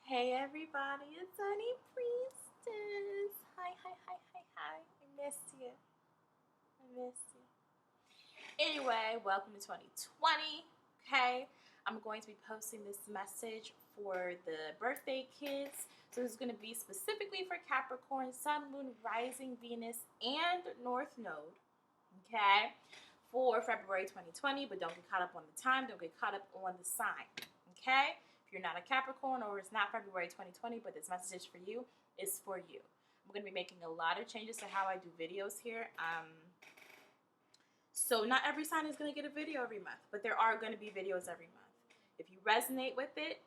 Hey everybody, it's Honey Priestess. Hi. I missed you. Anyway, welcome to 2020. Okay, I'm going to be posting this message for the birthday kids. So this is going to be specifically for Capricorn, Sun, Moon, Rising, Venus, and North Node. Okay, for February 2020, but don't get caught up on the time. Don't get caught up on the sign. Okay. If you're not a Capricorn or it's not February 2020, but this message is for you, it's for you. I'm going to be making a lot of changes to how I do videos here. So not every sign is going to get a video every month, but there are going to be videos every month. If you resonate with it,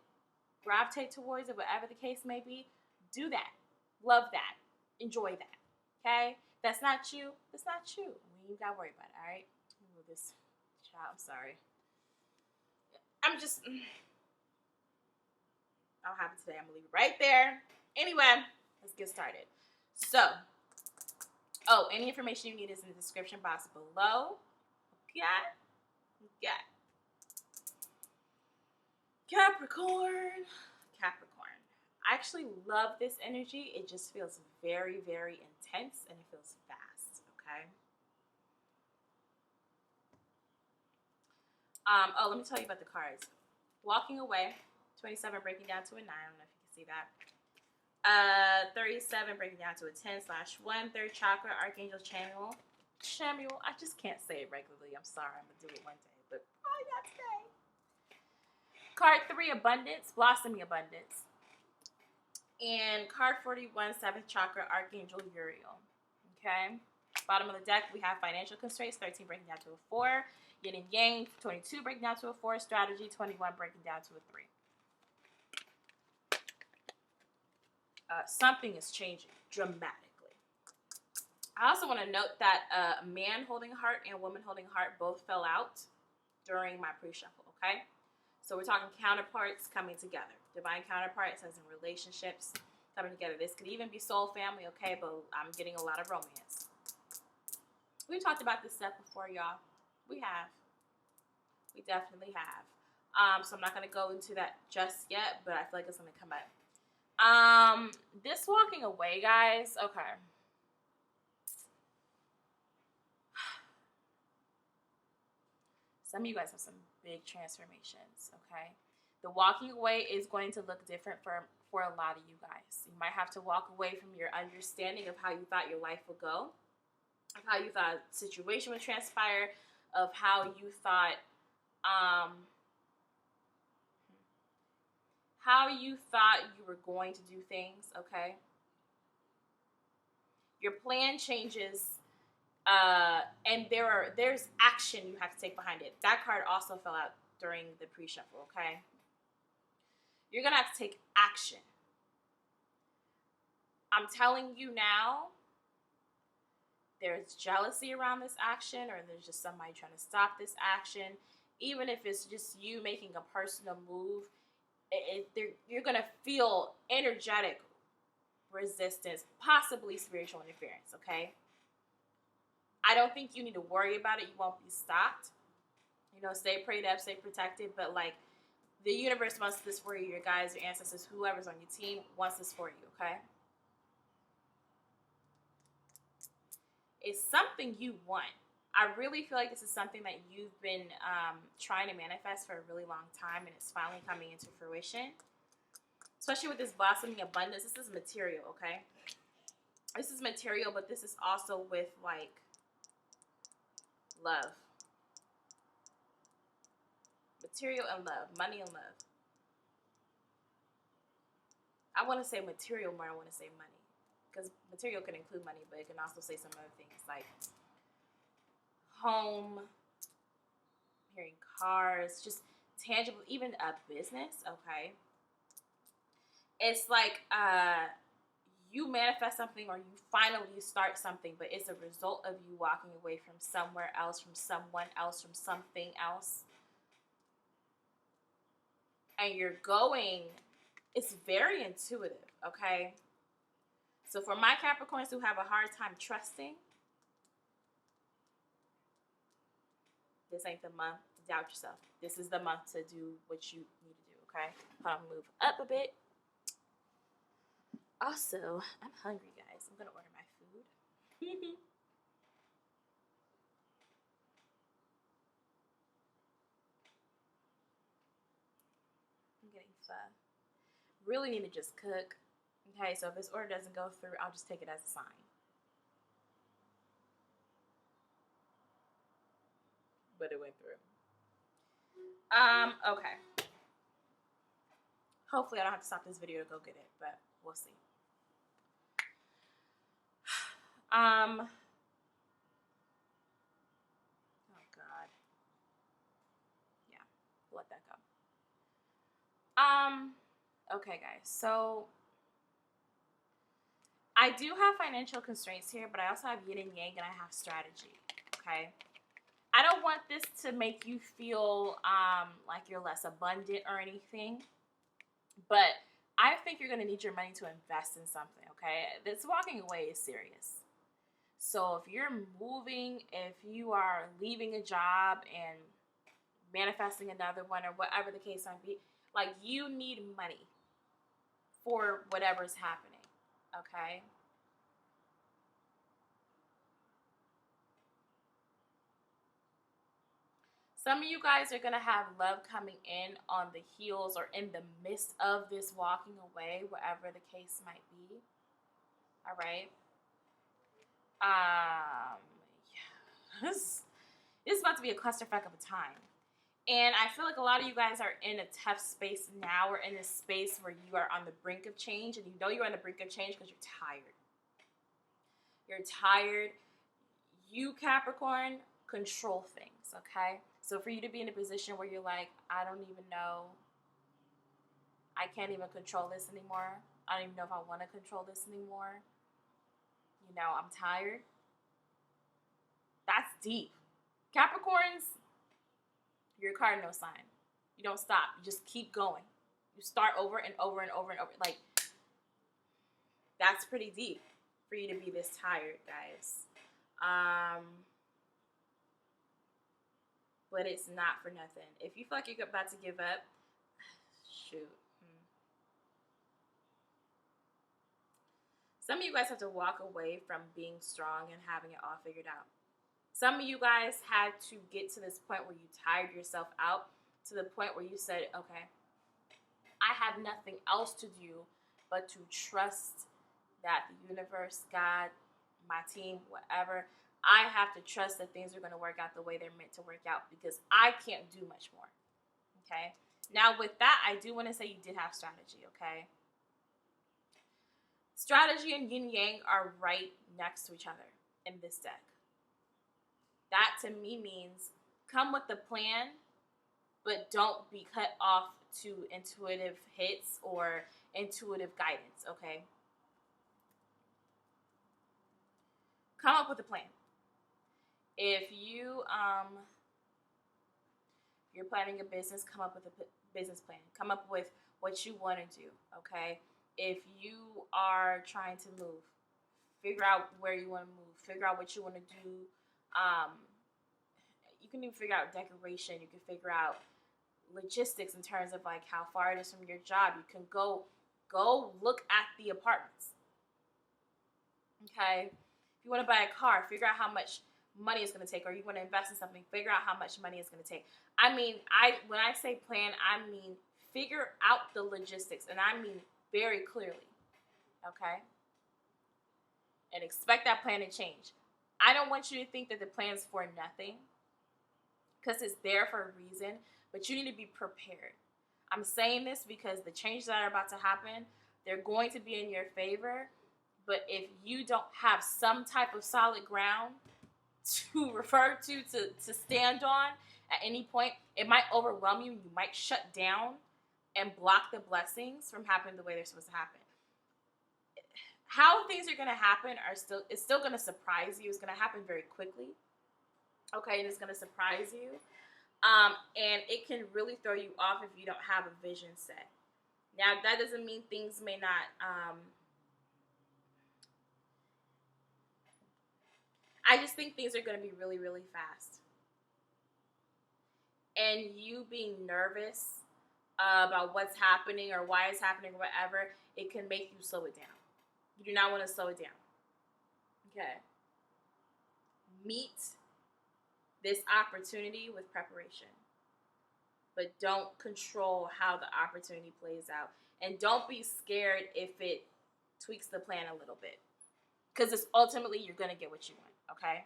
gravitate towards it, whatever the case may be, do that. Love that. Enjoy that. Okay? That's not you. That's not you. We ain't got to worry about it, all right? Let me move this child. I'm sorry. I'll have it today. I'm going to leave it right there. Anyway, let's get started. So, any information you need is in the description box below. Okay? Capricorn. I actually love this energy. It just feels very, very intense and it feels fast. Okay? Let me tell you about the cards. Walking away. 27 breaking down to a 9. I don't know if you can see that. 37 breaking down to a 10/1. Third chakra, Archangel Chamuel. I just can't say it regularly. I'm sorry. I'm going to do it one day. But probably not today. Card 3, Abundance. Blossoming Abundance. And card 41, 7th chakra, Archangel Uriel. Okay. Bottom of the deck, we have financial constraints. 13 breaking down to a 4. Yin and Yang. 22 breaking down to a 4. Strategy. 21 breaking down to a 3. Something is changing dramatically. I also want to note that a man holding a heart and a woman holding a heart both fell out during my pre-shuffle, okay? So we're talking counterparts coming together. Divine counterparts as in relationships coming together. This could even be soul family, okay? But I'm getting a lot of romance. We've talked about this stuff before, y'all. We have. We definitely have. So I'm not going to go into that just yet, but I feel like it's going to come up. This walking away, guys, okay. Some of you guys have some big transformations, okay? The walking away is going to look different for a lot of you guys. You might have to walk away from your understanding of how you thought your life would go, of how you thought a situation would transpire, of how you thought, you were going to do things, okay? Your plan changes, and there's action you have to take behind it. That card also fell out during the pre-shuffle, okay? You're going to have to take action. I'm telling you now, there's jealousy around this action, or there's just somebody trying to stop this action. Even if it's just you making a personal move, you're going to feel energetic resistance, possibly spiritual interference, okay? I don't think you need to worry about it. You won't be stopped. Stay prayed up, stay protected, but like the universe wants this for you, your guides, your ancestors, whoever's on your team wants this for you, okay? It's something you want. I really feel like this is something that you've been trying to manifest for a really long time, and it's finally coming into fruition. Especially with this blossoming abundance. This is material, okay? This is material, but this is also with, like, love. Material and love. Money and love. I want to say material more than I want to say money. Because material can include money, but it can also say some other things like home, hearing cars, just tangible, even a business, okay? It's like you manifest something or you finally start something, but it's a result of you walking away from somewhere else, from someone else, from something else. And it's very intuitive, okay? So for my Capricorns who have a hard time trusting, this ain't the month to doubt yourself. This is the month to do what you need to do, okay? I'll move up a bit. Also, I'm hungry, guys. I'm gonna order my food. I'm getting pho. Really need to just cook. Okay, so if this order doesn't go through, I'll just take it as a sign. But it went through. Okay. Hopefully I don't have to stop this video to go get it, but we'll see. Oh God. Yeah, let that go. Okay, guys. So I do have financial constraints here, but I also have yin and yang, and I have strategy. Okay. I don't want this to make you feel like you're less abundant or anything, but I think you're going to need your money to invest in something. Okay, this walking away is serious. So if you're moving, if you are leaving a job and manifesting another one, or whatever the case might be, like, you need money for whatever's happening. Okay. Some of you guys are going to have love coming in on the heels or in the midst of this walking away, whatever the case might be. All right. Yeah. This is about to be a clusterfuck of a time. And I feel like a lot of you guys are in a tough space now, or in a space where you are on the brink of change, and you know you're on the brink of change because you're tired. You're tired. You, Capricorn, control things, okay? So for you to be in a position where you're like, I don't even know, I can't even control this anymore. I don't even know if I want to control this anymore. You know, I'm tired. That's deep. Capricorns, you're a cardinal sign. You don't stop. You just keep going. You start over and over and over and over. Like, that's pretty deep for you to be this tired, guys. But it's not for nothing. If you feel like you're about to give up, shoot. Some of you guys have to walk away from being strong and having it all figured out. Some of you guys had to get to this point where you tired yourself out, to the point where you said, okay, I have nothing else to do but to trust that the universe, God, my team, whatever, I have to trust that things are going to work out the way they're meant to work out, because I can't do much more. Okay? Now, with that, I do want to say you did have strategy, okay? Strategy and yin yang are right next to each other in this deck. That to me means come with the plan, but don't be cut off to intuitive hits or intuitive guidance, okay? Come up with a plan. If you're planning a business, come up with a business plan. Come up with what you want to do, okay? If you are trying to move, figure out where you want to move. Figure out what you want to do. You can even figure out decoration. You can figure out logistics in terms of like how far it is from your job. You can go look at the apartments. Okay? If you want to buy a car, figure out how much money it's going to take, or you want to invest in something, figure out how much money it's going to take. I mean, when I say plan, I mean figure out the logistics, and I mean very clearly, okay? And expect that plan to change. I don't want you to think that the plan's for nothing, because it's there for a reason, but you need to be prepared. I'm saying this because the changes that are about to happen, they're going to be in your favor, but if you don't have some type of solid ground to refer to stand on at any point, it might overwhelm you. You might shut down and block the blessings from happening the way they're supposed to happen. How things are going to happen it's still going to surprise you. It's going to happen very quickly. Okay, and it's going to surprise you. And it can really throw you off if you don't have a vision set. Now, that doesn't mean things may not... I just think things are going to be really, really fast. And you being nervous about what's happening or why it's happening or whatever, it can make you slow it down. You do not want to slow it down. Okay. Meet this opportunity with preparation. But don't control how the opportunity plays out. And don't be scared if it tweaks the plan a little bit. Because it's ultimately you're going to get what you want, okay?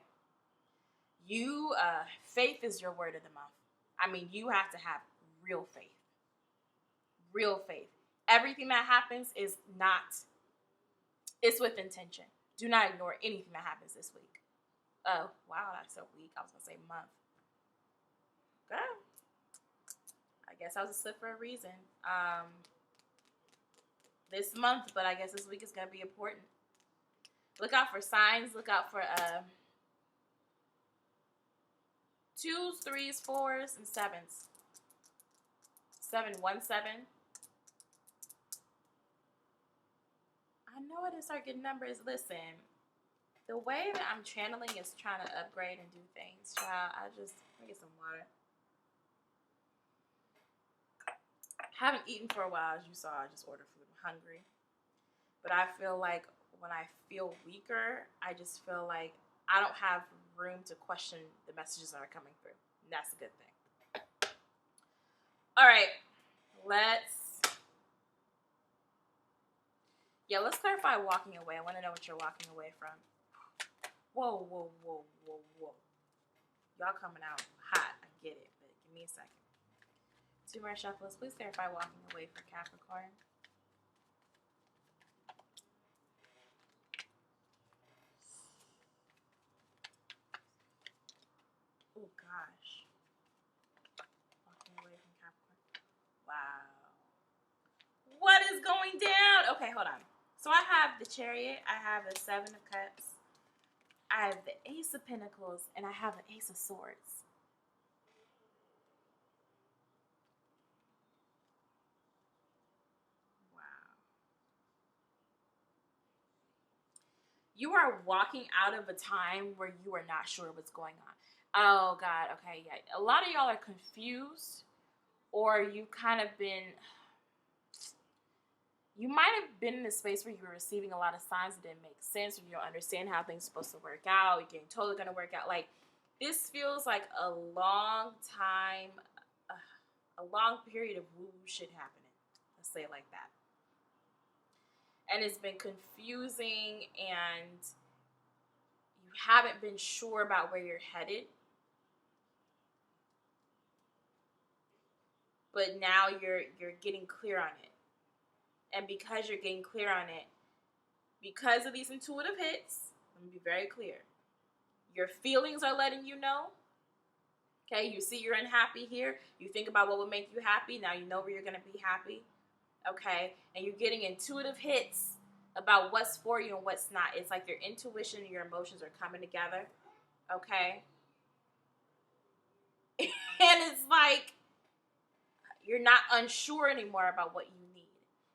Faith is your word of the month. I mean, you have to have real faith. Real faith. Everything that happens is it's with intention. Do not ignore anything that happens this week. Oh, wow, that's so weak. I was going to say month. Okay. I guess I was a slip for a reason. This month, but I guess this week is going to be important. Look out for signs. Look out for 2s, 3s, 4s, and 7s. 717. I know it is our good numbers. Listen, the way that I'm channeling is trying to upgrade and do things. Child, let me get some water. Haven't eaten for a while, as you saw. I just ordered food. I'm hungry. But I feel like when I feel weaker, I just feel like I don't have room to question the messages that are coming through. And that's a good thing. All right. Let's clarify walking away. I want to know what you're walking away from. Whoa. Y'all coming out hot. I get it. But give me a second. 2 more shuffles. Please clarify walking away for Capricorn. Oh, gosh. Walking away from Capricorn. Wow. What is going down? Okay, hold on. So I have the Chariot. I have the 7 of Cups. I have the Ace of Pentacles. And I have the Ace of Swords. You are walking out of a time where you are not sure what's going on. Oh, God. Okay, yeah. A lot of y'all are confused, or you might have been in a space where you were receiving a lot of signs that didn't make sense, or you don't understand how things are supposed to work out. You're getting told they're going to work out. Like, this feels like a long time, a long period of woo shit happening. Let's say it like that. And it's been confusing, and you haven't been sure about where you're headed. But now you're getting clear on it. And because you're getting clear on it, because of these intuitive hits, let me be very clear. Your feelings are letting you know. Okay, you see you're unhappy here. You think about what would make you happy. Now you know where you're going to be happy. Okay, and you're getting intuitive hits about what's for you and what's not. It's like your intuition and your emotions are coming together. Okay. And it's like you're not unsure anymore about what you need.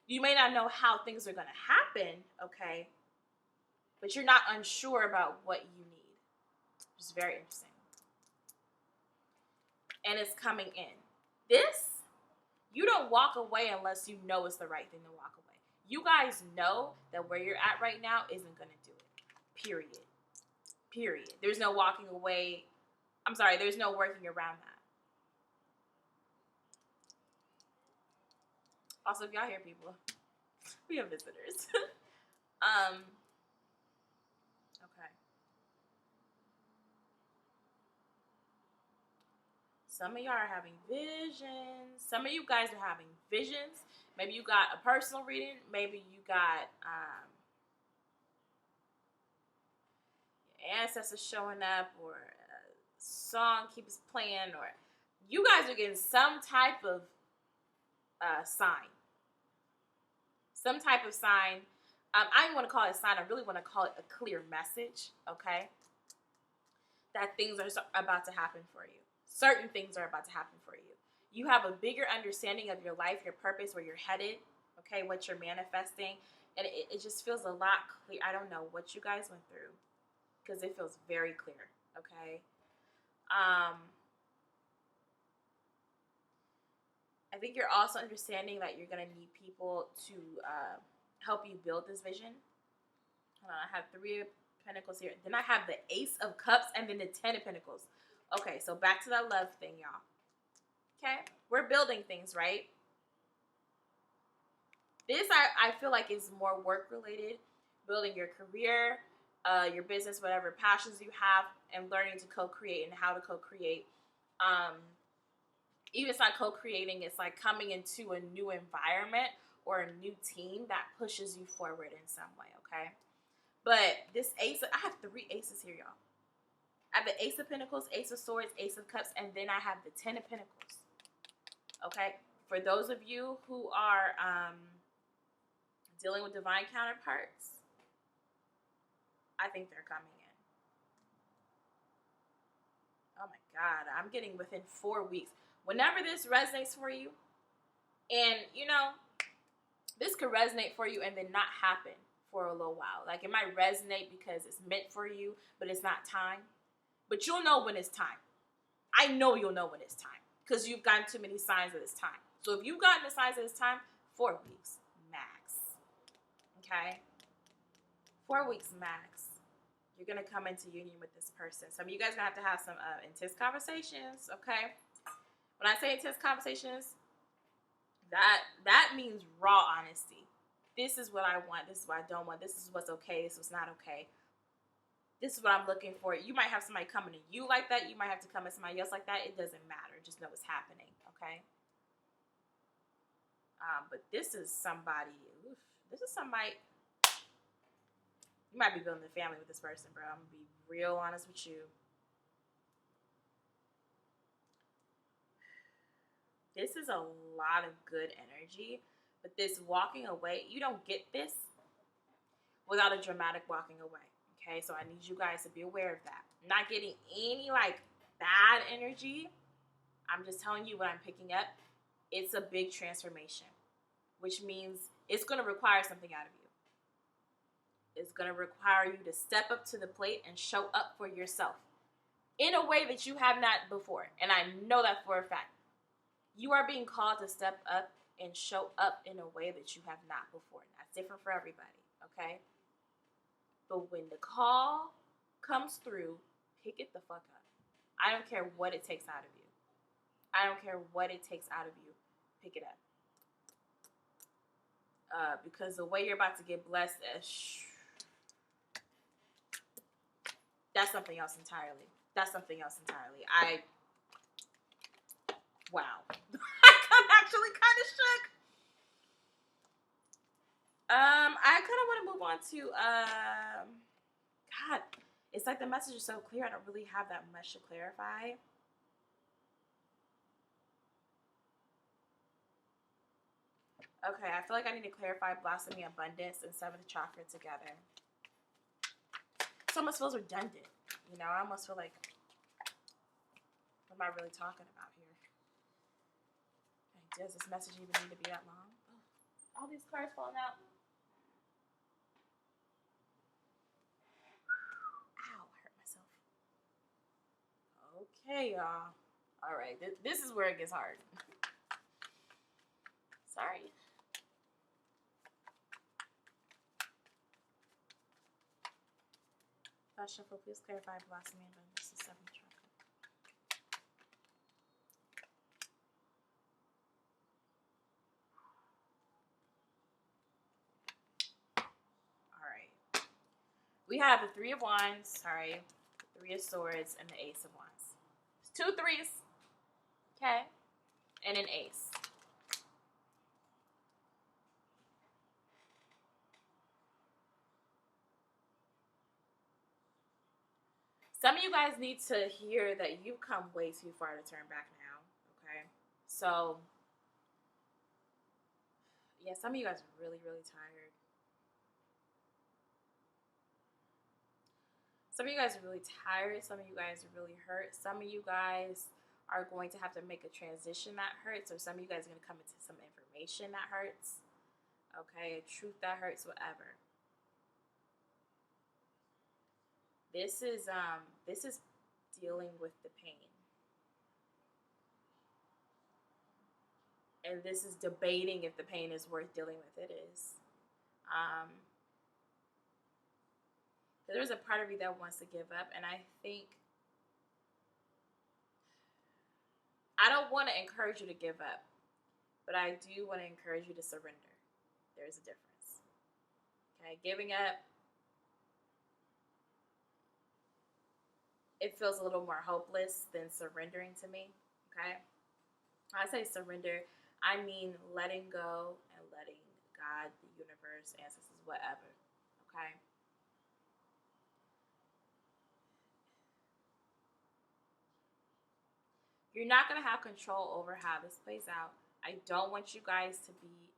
You may not know how things are going to happen, okay? But you're not unsure about what you need. Which is very interesting. And it's coming in. This, you don't walk away unless you know it's the right thing to walk away. You guys know that where you're at right now isn't going to do it. Period. There's no walking away. I'm sorry, there's no working around that. Also, if y'all hear people, we have visitors. Okay. Some of y'all are having visions. Some of you guys are having visions. Maybe you got a personal reading. Maybe you got your ancestors showing up, or a song keeps playing, or you guys are getting some type of sign. Some type of sign. I don't want to call it a sign. I really want to call it a clear message, okay? That things are about to happen for you. Certain things are about to happen for you. You have a bigger understanding of your life, your purpose, where you're headed, okay, what you're manifesting. And it just feels a lot clear. I don't know what you guys went through, because it feels very clear, okay? I think you're also understanding that you're going to need people to help you build this vision. Hold on, I have 3 of Pentacles here. Then I have the Ace of Cups and then the 10 of Pentacles. Okay, so back to that love thing, y'all. Okay, we're building things, right? This I feel like is more work related, building your career, your business, whatever passions you have, and learning to co-create and how to co-create. Even if it's not co-creating, it's like coming into a new environment or a new team that pushes you forward in some way, okay? But this ace, I have 3 aces here, y'all. I have the Ace of Pentacles, Ace of Swords, Ace of Cups, and then I have the 10 of Pentacles, okay? For those of you who are dealing with divine counterparts, I think they're coming in. Oh my God, I'm getting within 4 weeks. Whenever this resonates for you, and you know, this could resonate for you and then not happen for a little while. Like it might resonate because it's meant for you, but it's not time. But you'll know when it's time. I know you'll know when it's time because you've gotten too many signs that it's time. So if you've gotten the signs that it's time, 4 weeks max. Okay? 4 weeks max. You're going to come into union with this person. Some of you guys are going to have some intense conversations, okay? When I say intense conversations, that means raw honesty. This is what I want. This is what I don't want. This is what's okay. This is what's not okay. This is what I'm looking for. You might have somebody coming to you like that. You might have to come to somebody else like that. It doesn't matter. Just know it's happening, okay? But this is somebody. Oof, this is somebody. You might be building a family with this person, bro. I'm going to be real honest with you. This is a lot of good energy. But this walking away, you don't get this without a dramatic walking away. Okay, so I need you guys to be aware of that. I'm not getting any like bad energy. I'm just telling you what I'm picking up. It's a big transformation, which means it's going to require something out of you. It's going to require you to step up to the plate and show up for yourself in a way that you have not before. And I know that for a fact. You are being called to step up and show up in a way that you have not before. And that's different for everybody, okay? But when the call comes through, pick it the fuck up. I don't care what it takes out of you. I don't care what it takes out of you. Pick it up. Because the way you're about to get blessed, that's something else entirely. That's something else entirely. Wow. I'm actually kind of shook. I kind of want to move on to, God, it's like the message is so clear. I don't really have that much to clarify. Okay, I feel like I need to clarify blossoming abundance and 7th chakra together. It almost feels redundant. You know, I almost feel like, what am I really talking about here? Does this message even need to be that long? Oh, all these cards falling out. Ow, I hurt myself. Okay, y'all. All right, this is where it gets hard. Sorry. Shuffle, please clarify blossoming abundance and 7th chakra. All right. We have the 3 of Wands, sorry, the 3 of Swords, and the Ace of Wands. It's 2 3s, okay, and an Ace. Some of you guys need to hear that you've come way too far to turn back now, okay? So, yeah, some of you guys are really, really tired. Some of you guys are really tired. Some of you guys are really hurt. Some of you guys are going to have to make a transition that hurts, or some of you guys are going to come into some information that hurts, okay? Truth that hurts, whatever. This is dealing with the pain. And this is debating if the pain is worth dealing with. It is. There's a part of you that wants to give up, and I think I don't want to encourage you to give up, but I do want to encourage you to surrender. There's a difference. Okay, giving up, it feels a little more hopeless than surrendering to me. Okay, when I say surrender, I mean letting go and letting God, the universe, ancestors, whatever. Okay. You're not going to have control over how this plays out. I don't want you guys to be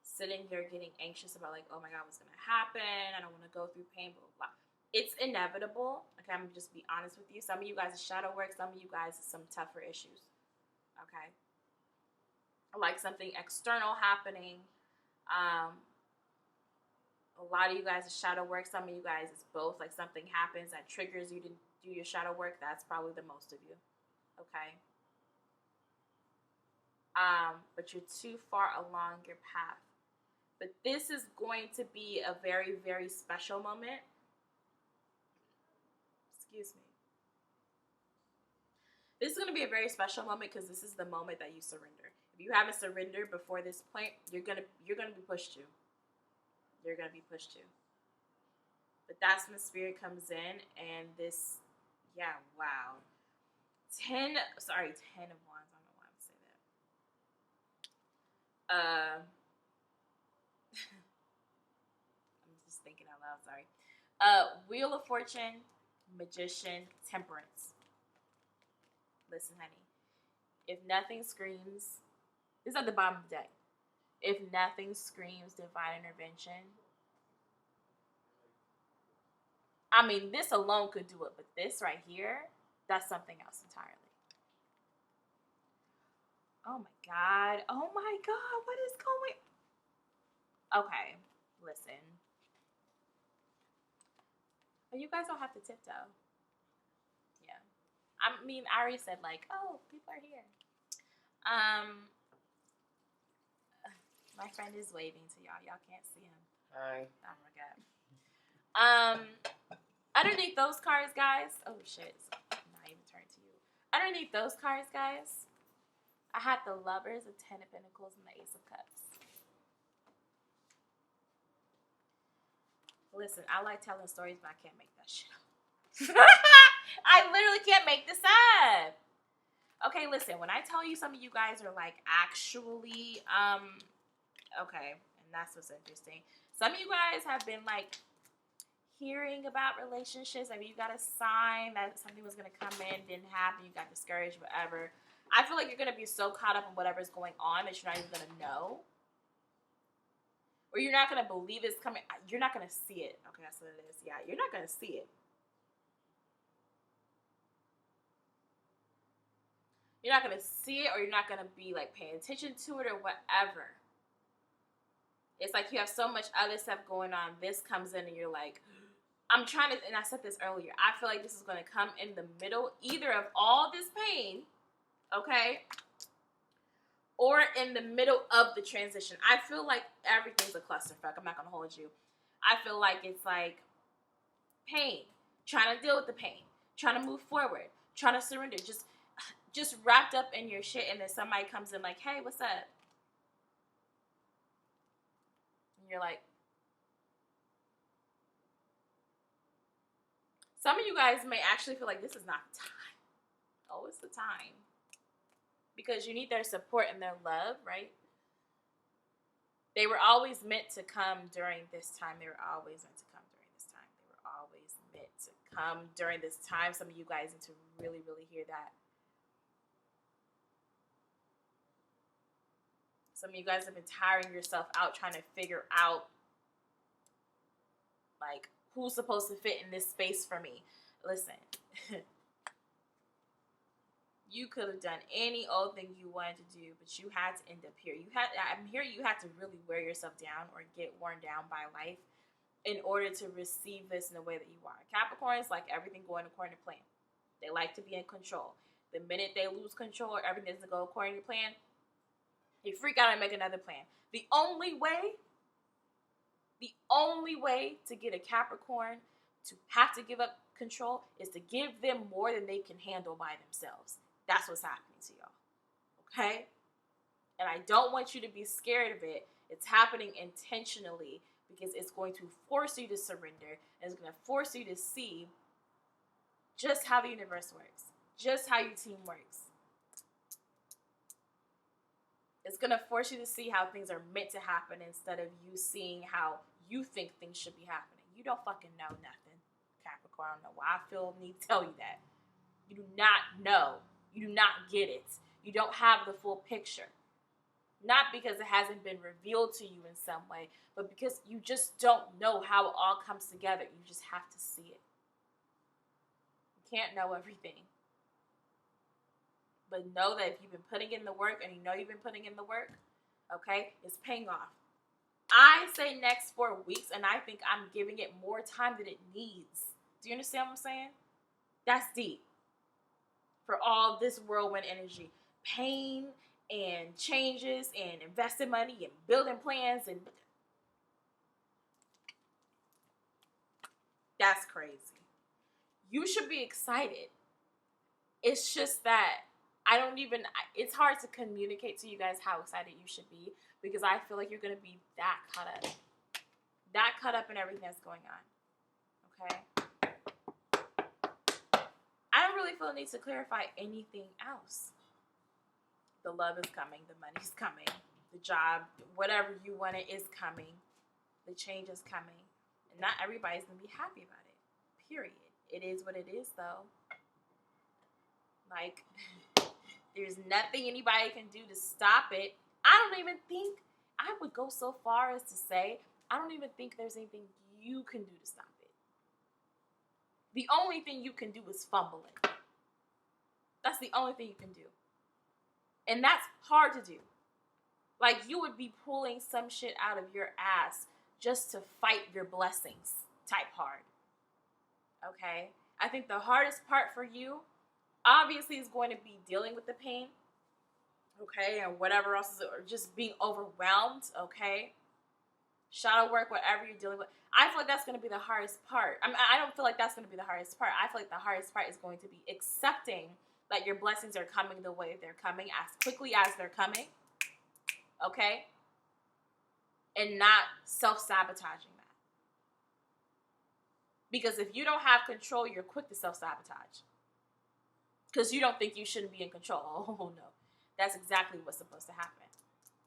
sitting here getting anxious about, like, oh my God, what's going to happen? I don't want to go through pain, blah, blah, blah. It's inevitable. Okay, I'm going to just be honest with you. Some of you guys is shadow work. Some of you guys is some tougher issues. Okay. Like something external happening. A lot of you guys is shadow work. Some of you guys is both. Like something happens that triggers you to do your shadow work. That's probably the most of you. Okay. But you're too far along your path. But this is going to be a very, very special moment. Excuse me. This is going to be a very special moment because this is the moment that you surrender. If you haven't surrendered before this point, you're gonna be pushed to. You're gonna be pushed to. But that's when the spirit comes in, and this, yeah, wow. 10 of Wands. I don't know why I'm saying that. I'm just thinking out loud, sorry. Wheel of Fortune, Magician, Temperance. Listen, honey. If nothing screams, this is at the bottom of the deck. If nothing screams divine intervention, I mean, this alone could do it, but this right here, that's something else entirely. Oh my God. Oh my God. What is going? Okay, listen. But you guys don't have to tiptoe. Yeah. I mean, I already said, like, oh, people are here. My friend is waving to y'all. Y'all can't see him. Hi. Oh my God. Underneath those cards, guys. Oh shit. It's not even turned to you. Underneath those cards, guys, I had the Lovers, the Ten of Pentacles, and the Ace of Cups. Listen, I like telling stories, but I can't make that shit up. I literally can't make this up. Okay, listen, when I tell you some of you guys are like actually, okay, and that's what's interesting. Some of you guys have been like hearing about relationships. Maybe you got a sign that something was going to come in, didn't happen, you got discouraged, whatever. I feel like you're going to be so caught up in whatever's going on that you're not even going to know. Or you're not going to believe it's coming. You're not going to see it. Okay, that's what it is. Yeah, you're not going to see it. You're not going to see it, or you're not going to be like paying attention to it or whatever. It's like you have so much other stuff going on. This comes in and you're like, I'm trying to, and I said this earlier, I feel like this is going to come in the middle either of all this pain, okay, or in the middle of the transition. I feel like everything's a clusterfuck. I'm not going to hold you. I feel like it's like pain, trying to deal with the pain, trying to move forward, trying to surrender, just wrapped up in your shit, and then somebody comes in like, hey, what's up? And you're like, some of you guys may actually feel like this is not the time. Oh, it's the time. Because you need their support and their love, right? They were always meant to come during this time. They were always meant to come during this time. They were always meant to come during this time. Some of you guys need to really, really hear that. Some of you guys have been tiring yourself out trying to figure out, like, who's supposed to fit in this space for me. Listen, you could have done any old thing you wanted to do, but you had to end up here. You had to really wear yourself down or get worn down by life in order to receive this in the way that you are. Capricorns like everything going according to plan. They like to be in control. The minute they lose control or everything doesn't go according to plan, they freak out and make another plan. The only way to get a Capricorn to have to give up control is to give them more than they can handle by themselves. That's what's happening to y'all. Okay? And I don't want you to be scared of it. It's happening intentionally because it's going to force you to surrender. And it's going to force you to see just how the universe works, just how your team works. It's going to force you to see how things are meant to happen instead of you seeing how you think things should be happening. You don't fucking know nothing, Capricorn. I don't know why I feel the need to tell you that. You do not know. You do not get it. You don't have the full picture. Not because it hasn't been revealed to you in some way, but because you just don't know how it all comes together. You just have to see it. You can't know everything. But know that if you've been putting in the work, and you know you've been putting in the work, okay, it's paying off. I say next 4 weeks, and I think I'm giving it more time than it needs. Do you understand what I'm saying? That's deep. For all this whirlwind energy. Pain and changes and investing money and building plans, and that's crazy. You should be excited. It's just that it's hard to communicate to you guys how excited you should be because I feel like you're going to be that caught up in everything that's going on. Okay? I don't really feel the need to clarify anything else. The love is coming. The money's coming. The job, whatever you wanted, is coming. The change is coming. And not everybody's going to be happy about it. Period. It is what it is, though. Like, there's nothing anybody can do to stop it. I would go so far as to say, I don't even think there's anything you can do to stop it. The only thing you can do is fumble it. That's the only thing you can do. And that's hard to do. Like, you would be pulling some shit out of your ass just to fight your blessings type hard. Okay? I think the hardest part for you, obviously, is going to be dealing with the pain. Okay? And whatever else is, or just being overwhelmed. Okay? Shadow work, whatever you're dealing with. I feel like that's going to be the hardest part. I don't feel like that's going to be the hardest part. I feel like the hardest part is going to be accepting that your blessings are coming the way they're coming, as quickly as they're coming. Okay? And not self-sabotaging that. Because if you don't have control, you're quick to self-sabotage. Because you don't think you shouldn't be in control. Oh, no. That's exactly what's supposed to happen.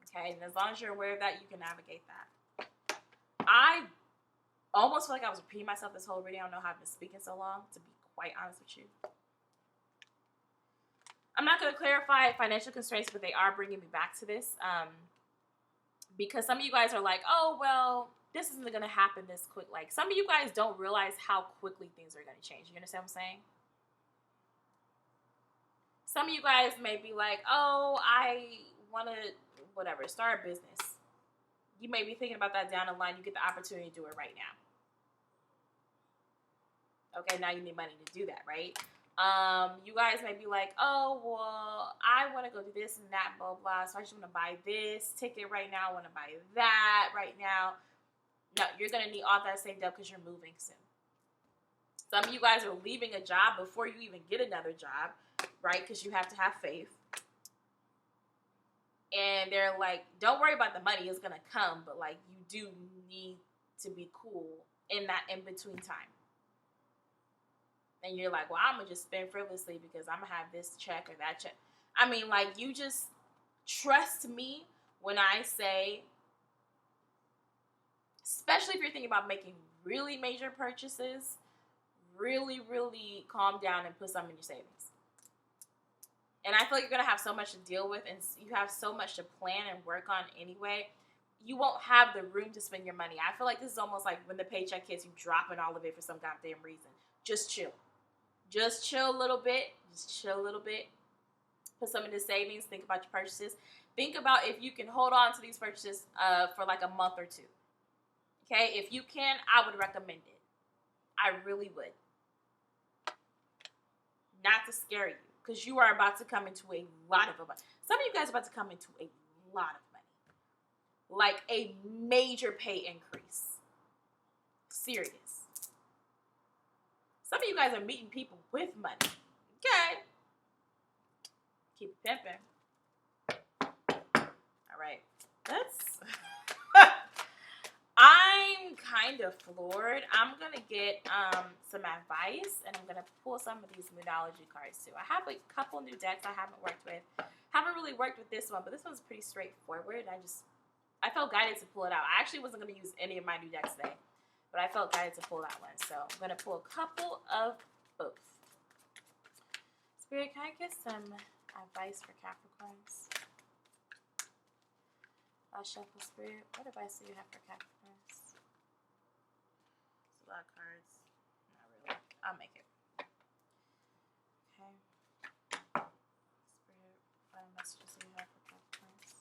Okay? And as long as you're aware of that, you can navigate that. I almost feel like I was repeating myself this whole reading. I don't know how I've been speaking so long, to be quite honest with you. I'm not going to clarify financial constraints, but they are bringing me back to this. Because some of you guys are like, oh, well, this isn't going to happen this quick. Like, some of you guys don't realize how quickly things are going to change. You understand what I'm saying? Some of you guys may be like, oh, I want to, start a business. You may be thinking about that down the line. You get the opportunity to do it right now. Okay, now you need money to do that, right? You guys may be like, oh, well, I want to go do this and that, blah, blah. So I just want to buy this ticket right now. I want to buy that right now. No, you're going to need all that saved up because you're moving soon. Some of you guys are leaving a job before you even get another job, right? Because you have to have faith. And they're like, don't worry about the money. It's going to come. But, like, you do need to be cool in that in-between time. And you're like, well, I'm going to just spend frivolously because I'm going to have this check or that check. I mean, like, you just trust me when I say, especially if you're thinking about making really major purchases, really, really calm down and put some in your savings. And I feel like you're going to have so much to deal with and you have so much to plan and work on anyway. You won't have the room to spend your money. I feel like this is almost like when the paycheck hits, you dropping all of it for some goddamn reason. Just chill. Just chill a little bit. Just chill a little bit. Put some in the savings. Think about your purchases. Think about if you can hold on to these purchases for like a month or two. Okay? If you can, I would recommend it. I really would. Not to scare you. Because you are about to come into a lot of money. Some of you guys are about to come into a lot of money. Like a major pay increase. Serious. Some of you guys are meeting people with money. Okay. Keep it pimping. All right. I'm kind of floored. I'm going to get some advice, and I'm going to pull some of these Moonology cards, too. I have a couple new decks I haven't worked with. Haven't really worked with this one, but this one's pretty straightforward. I felt guided to pull it out. I actually wasn't going to use any of my new decks today, but I felt guided to pull that one. So I'm going to pull a couple of both. Spirit, can I get some advice for Capricorns? Shuffle Spirit. What advice do you have for Capricorns? It's a lot of cards. Not really. I'll make it. Okay. Spirit, what messages do you have for Capricorns?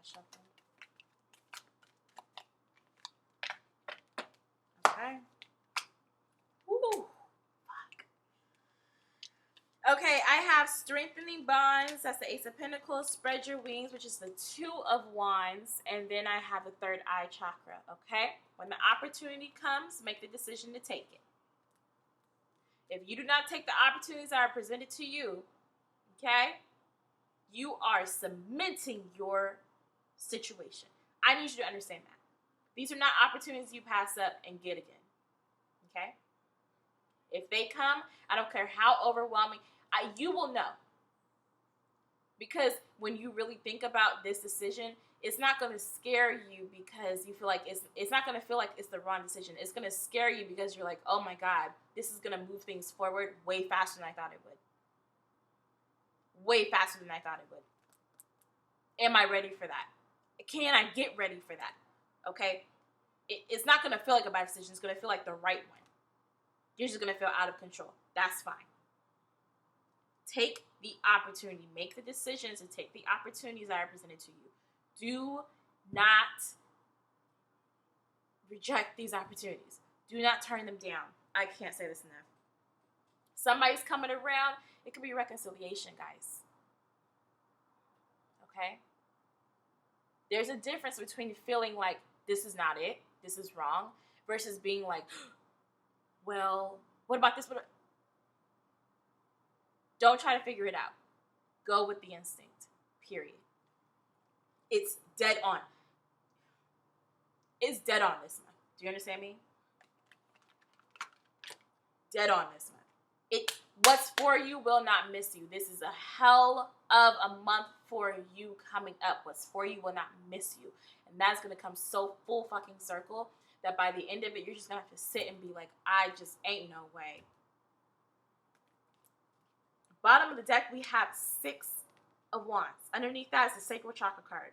Shuffle. Okay. Woo. Okay, I have strengthening bonds. That's the Ace of Pentacles. Spread your wings, which is the Two of Wands. And then I have the third eye chakra. Okay? When the opportunity comes, make the decision to take it. If you do not take the opportunities that are presented to you, okay, you are cementing your situation. I need you to understand that. These are not opportunities you pass up and get again. Okay? If they come, I don't care how overwhelming, you will know. Because when you really think about this decision, it's not going to scare you because you feel like it's not going to feel like it's the wrong decision. It's going to scare you because you're like, oh my God, this is going to move things forward way faster than I thought it would. Way faster than I thought it would. Am I ready for that? Can I get ready for that? Okay? It's not going to feel like a bad decision. It's going to feel like the right one. You're just going to feel out of control. That's fine. Take the opportunity. Make the decisions and take the opportunities that are presented to you. Do not reject these opportunities. Do not turn them down. I can't say this enough. Somebody's coming around. It could be reconciliation, guys. Okay? There's a difference between feeling like this is not it, this is wrong, versus being like, well, what about this? Don't try to figure it out. Go with the instinct. Period. It's dead on. It's dead on this month. Do you understand me? Dead on this month. What's for you will not miss you. This is a hell of a month for you coming up. What's for you will not miss you. And that's going to come so full fucking circle that by the end of it, you're just going to have to sit and be like, I just ain't no way. Bottom of the deck, we have 6 of Wands. Underneath that is the Sacral Chakra card.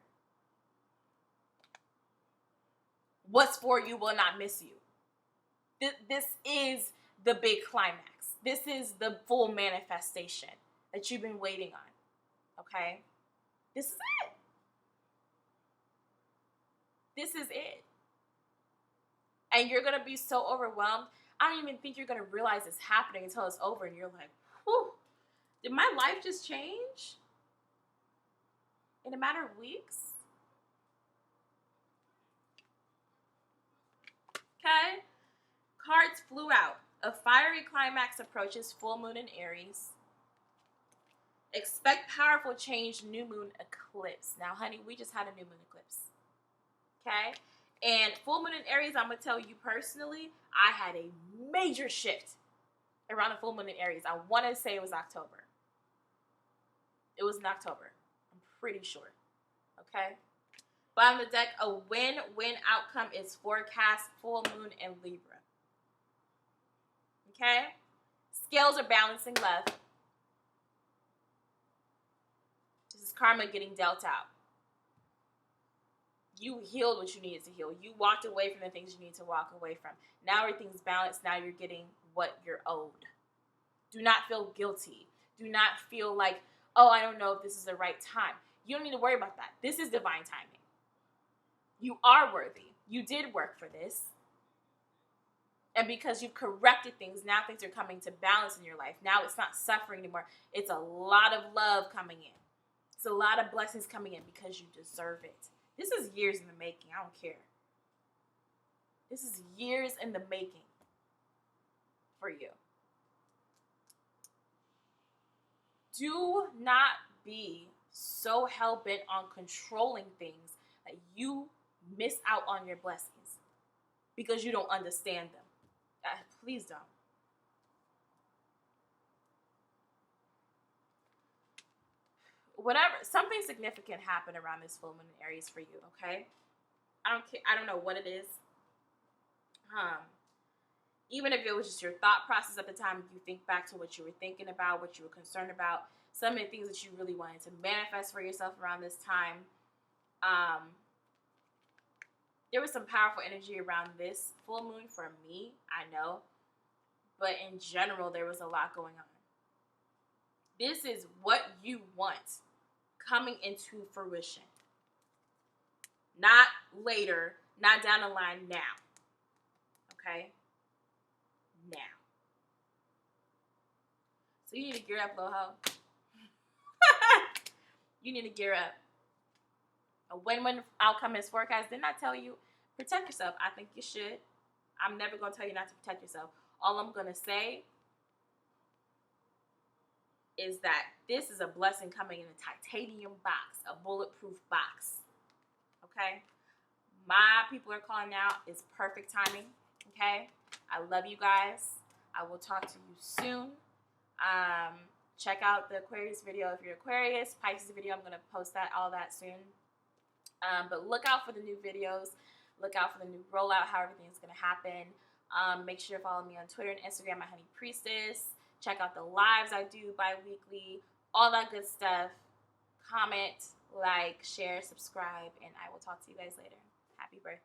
What's for you will not miss you. This is the big climax. This is the full manifestation that you've been waiting on. Okay? This is it. This is it. And you're going to be so overwhelmed. I don't even think you're going to realize it's happening until it's over and you're like, whew, did my life just change in a matter of weeks? Okay? Cards flew out. A fiery climax approaches full moon in Aries. Expect powerful change, new moon eclipse. Now, honey, we just had a new moon eclipse. Okay? And full moon in Aries, I'm going to tell you personally, I had a major shift around the full moon in Aries. I want to say it was October. It was in October. I'm pretty sure. Okay? Bottom of the deck, a win-win outcome is forecast full moon in Libra. Okay? Scales are balancing love. This is karma getting dealt out. You healed what you needed to heal. You walked away from the things you need to walk away from. Now everything's balanced. Now you're getting what you're owed. Do not feel guilty. Do not feel like, oh, I don't know if this is the right time. You don't need to worry about that. This is divine timing. You are worthy. You did work for this. And because you've corrected things, now things are coming to balance in your life. Now it's not suffering anymore. It's a lot of love coming in. It's a lot of blessings coming in because you deserve it. This is years in the making. I don't care. This is years in the making for you. Do not be so hell-bent on controlling things that you miss out on your blessings because you don't understand them. Please don't. Whatever, something significant happened around this full moon in Aries for you, okay? I don't care. I don't know what it is. Even if it was just your thought process at the time, you think back to what you were thinking about, what you were concerned about, some of the things that you really wanted to manifest for yourself around this time. There was some powerful energy around this full moon for me, I know. But in general, there was a lot going on. This is what you want coming into fruition. Not later, not down the line, now. Okay? Now. So you need to gear up, Loho. You need to gear up. A win-win outcome is forecast. Didn't I tell you? Protect yourself. I think you should. I'm never going to tell you not to protect yourself. All I'm going to say is that this is a blessing coming in a titanium box, a bulletproof box. Okay? My people are calling out. It's perfect timing. Okay? I love you guys. I will talk to you soon. Check out the Aquarius video if you're Aquarius. Pisces video, I'm going to post all that soon. But look out for the new videos. Look out for the new rollout, how everything's going to happen. Make sure to follow me on Twitter and Instagram at Honey Priestess. Check out the lives I do bi-weekly. All that good stuff. Comment, like, share, subscribe, and I will talk to you guys later. Happy birthday.